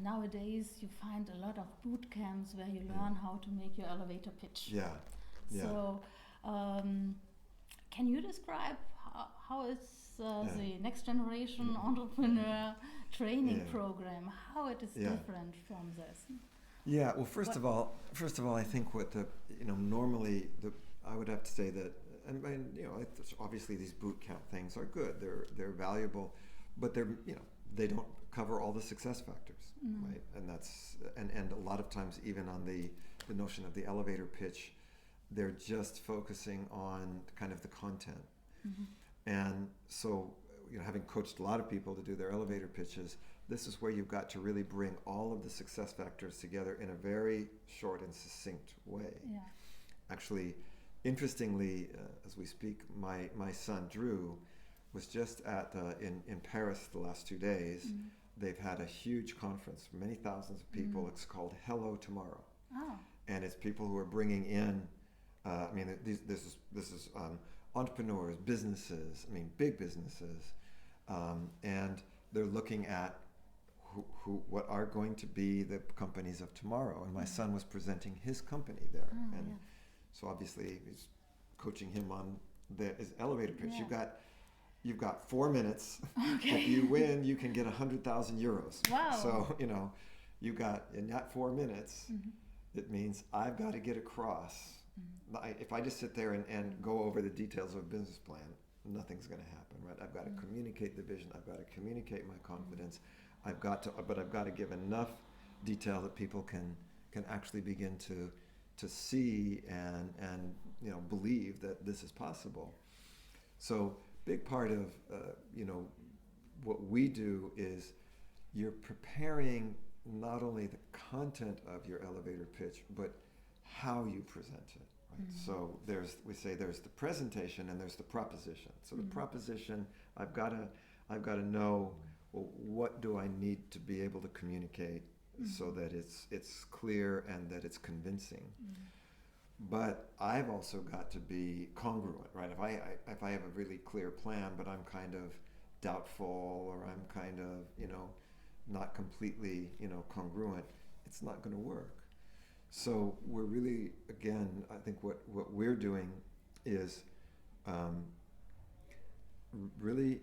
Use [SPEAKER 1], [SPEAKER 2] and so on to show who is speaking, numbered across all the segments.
[SPEAKER 1] nowadays you find a lot of boot camps where you learn how to make your elevator pitch.
[SPEAKER 2] Yeah.
[SPEAKER 1] So, can you describe how is the next generation entrepreneur training program? How it is different from this?
[SPEAKER 2] Yeah. Well, first of all, I think what normally I would have to say that, and obviously these boot camp things are good. They're valuable, but they don't cover all the success factors, right? And that's and a lot of times even on the notion of the elevator pitch, they're just focusing on kind of the content. And so, having coached a lot of people to do their elevator pitches, this is where you've got to really bring all of the success factors together in a very short and succinct way.
[SPEAKER 1] Yeah.
[SPEAKER 2] Actually, interestingly, as we speak, my son Drew was just at in Paris the last 2 days. They've had a huge conference, many thousands of people. It's called Hello Tomorrow.
[SPEAKER 1] Oh.
[SPEAKER 2] And it's people who are bringing in, this is entrepreneurs, businesses, big businesses, and they're looking at what are going to be the companies of tomorrow. And my son was presenting his company there, so obviously he's coaching him on his elevator pitch. You've got 4 minutes.
[SPEAKER 1] Okay.
[SPEAKER 2] If you win, you can get 100,000 euros.
[SPEAKER 1] Wow.
[SPEAKER 2] So you got in that 4 minutes. It means I've got to get across. If I just sit there and go over the details of a business plan, nothing's going to happen, right? I've got to communicate the vision. I've got to communicate my confidence. But I've got to give enough detail that people can actually begin to see and believe that this is possible. So big part of what we do is you're preparing not only the content of your elevator pitch, but how you present it. Right? So there's the presentation and there's the proposition. So the proposition, I've got to know, well, what do I need to be able to communicate so that it's clear and that it's convincing. But I've also got to be congruent, right? If I have a really clear plan, but I'm kind of doubtful or I'm kind of not completely congruent, it's not going to work. So we're really, again, I think what we're doing is really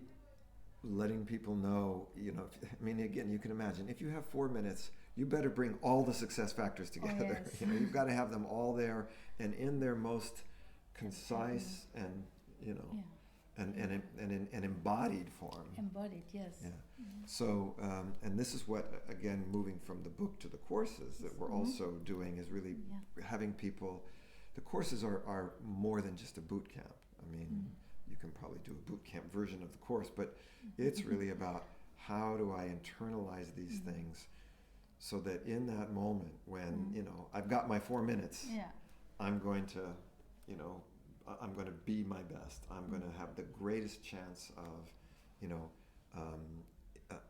[SPEAKER 2] letting people know, again, you can imagine, if you have 4 minutes, you better bring all the success factors together.
[SPEAKER 1] Yes.
[SPEAKER 2] You've got to have them all there and in their most concise and, and in embodied form.
[SPEAKER 1] Embodied, yes.
[SPEAKER 2] Yeah. So, and this is what, again, moving from the book to the courses that we're also doing is really having people, the courses are more than just a boot camp. You can probably do a boot camp version of the course, but it's really about how do I internalize these things so that in that moment when, I've got my 4 minutes, I'm going to, I'm going to be my best. I'm going to have the greatest chance of,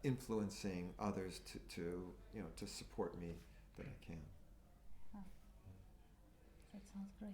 [SPEAKER 2] influencing others to support me that I can.
[SPEAKER 1] That sounds great.